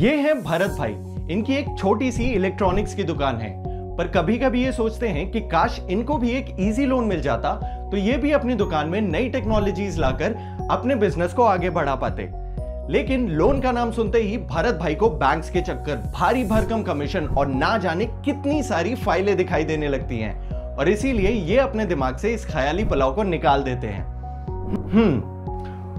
ये हैं भरत भाई। इनकी एक छोटी सी इलेक्ट्रॉनिक्स की दुकान है, पर कभी कभी ये सोचते हैं कि काश इनको भी एक इजी लोन मिल जाता तो ये भी अपनी दुकान में नई टेक्नोलॉजीज लाकर अपने बिजनेस को आगे बढ़ा पाते। लेकिन लोन का नाम सुनते ही भरत भाई को बैंक्स के चक्कर, भारी भरकम कमीशन और ना जाने कितनी सारी फाइलें दिखाई देने लगती हैं, और इसीलिए ये अपने दिमाग से इस ख्याली पुलाव को निकाल देते हैं।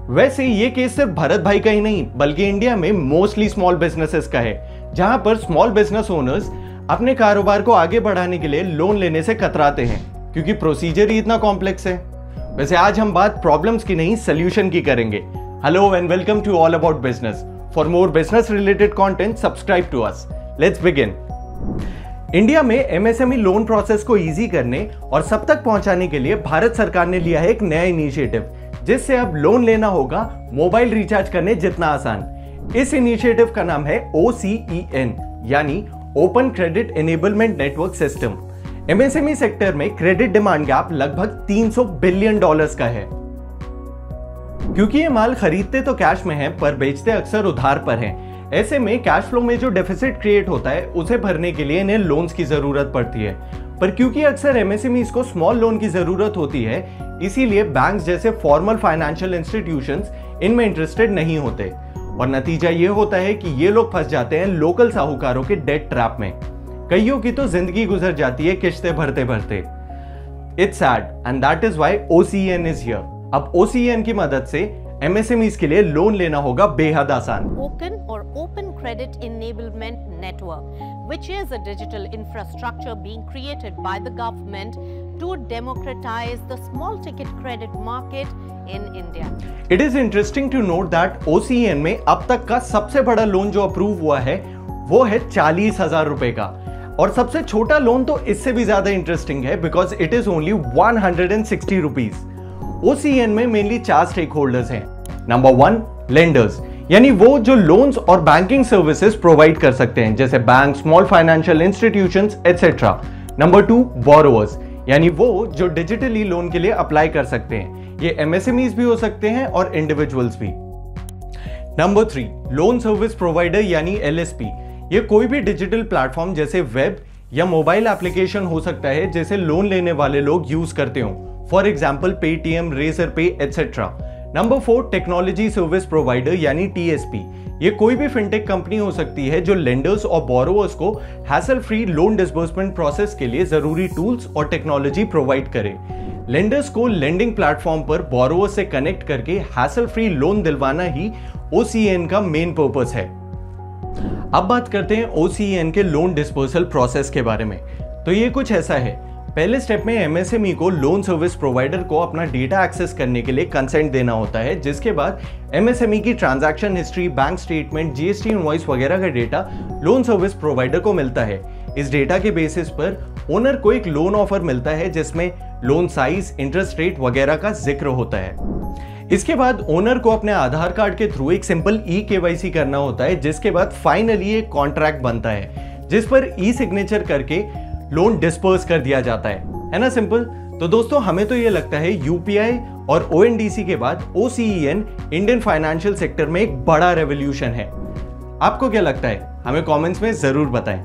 वैसे ये केस सिर्फ भरत भाई का ही नहीं बल्कि इंडिया में मोस्टली स्मॉल बिजनेसेस का है, जहां पर स्मॉल बिजनेस ओनर्स अपने कारोबार को आगे बढ़ाने के लिए लोन लेने से कतराते हैं क्योंकि प्रोसीजर ही इतना कॉम्प्लेक्स है। वैसे आज हम बात प्रॉब्लम्स की नहीं, सोल्यूशन की करेंगे। Hello and welcome to all about business. For more business related content subscribe to us. Let's begin. India में एमएसएमई लोन प्रोसेस को इजी करने और सब तक पहुंचाने के लिए भारत सरकार ने लिया है एक नया इनिशिएटिव, जिससे अब लोन लेना होगा मोबाइल रिचार्ज करने जितना आसान। इस इनिशिएटिव का नाम है OCEN यानी open credit enablement network system. MSME sector में क्रेडिट डिमांड गैप लगभग $300 बिलियन का है। क्योंकि ये माल खरीदते तो कैश में है पर बेचते अक्सर उधार पर हैं। ऐसे में कैश फ्लो में जो डेफिसिट क्रिएट होता है उसे भरने के लिए इन्हें लोन्स की जरूरत पड़ती है। पर क्योंकि अक्सर एमएसएमईज को स्मॉल लोन की जरूरत होती है, इसीलिए बैंक्स जैसे फॉर्मल फाइनेंशियल इंस्टीट्यूशंस इनमें इंटरेस्टेड नहीं होते, और नतीजा ये होता है कि ये लोग फंस जाते हैं लोकल साहूकारों के डेट ट्रैप में। कईयों की तो जिंदगी गुजर जाती है किश्तें भरते भरते। It's sad and that is why OCEN is here. अब OCEN की मदद से एमएसएमईज के लिए लोन लेना होगा बेहद आसान। Open Credit Enablement Network, which is a digital infrastructure being created by the government to democratize the small ticket credit market in India. It is interesting to note that OCEN में अब तक का सबसे बड़ा लोन जो approve हुआ है वो है 40,000 रुपए का, और सबसे छोटा लोन तो इससे भी ज्यादा इंटरेस्टिंग है because it is only 160 rupees. OCEN में मेनली 4 स्टेक होल्डर्स हैं। नंबर 1, लेंडर्स, यानी वो जो लोन्स और बैंकिंग सर्विसेज प्रोवाइड कर सकते हैं, जैसे bank, small financial institutions etcetera. Number 2, borrowers, यानी वो जो डिजिटली लोन के लिए अप्लाई कर सकते हैं। ये एमएसएमईज भी हो सकते हैं और इंडिविजुअल्स भी। नंबर 3, लोन सर्विस प्रोवाइडर यानी LSP। ये कोई भी डिजिटल प्लेटफॉर्म जैसे वेब या मोबाइल एप्लीकेशन हो सकता है जिसे लोन लेने वाले लोग यूज करते हो, for example Paytm, Razorpay etcetera. Number 4, technology service provider यानी TSP। ये कोई भी फिनटेक कंपनी हो सकती है जो लेंडर्स और बोरोवर्स को hassle free loan disbursement process के लिए जरूरी टूल्स और टेक्नोलॉजी प्रोवाइड करे। लेंडर्स को लेंडिंग प्लेटफॉर्म पर बोरोवर्स से कनेक्ट करके हैसल फ्री लोन दिलवाना ही OCEN का मेन पर्पस है। अब बात करते हैं OCEN के लोन डिस्पर्सल प्रोसेस के बारे में। तो ये कुछ ऐसा है। पहले स्टेप में एमएसएमई को लोन सर्विस प्रोवाइडर को अपना डेटा एक्सेस करने के लिए कंसेंट देना होता है, जिसके बाद एमएसएमई की transaction history, bank statement, GST invoice वगैरह का डेटा लोन सर्विस प्रोवाइडर को मिलता है। इस डेटा के बेसिस पर ओनर को एक लोन ऑफर मिलता है जिसमें लोन साइज, इंटरेस्ट रेट वगैरह का जिक्र होता है। इसके बाद ओनर को अपने आधार कार्ड के थ्रू एक सिंपल eKYC करना होता है, जिसके बाद फाइनली एक कॉन्ट्रैक्ट बनता है जिस पर सिग्नेचर करके लोन डिस्पर्स कर दिया जाता है ना सिंपल। तो दोस्तों, हमें तो ये लगता है UPI और ONDC के बाद OCEN इंडियन फाइनेंशियल सेक्टर में एक बड़ा रेवोल्यूशन है। आपको क्या लगता है? हमें कमेंट्स में जरूर बताएं।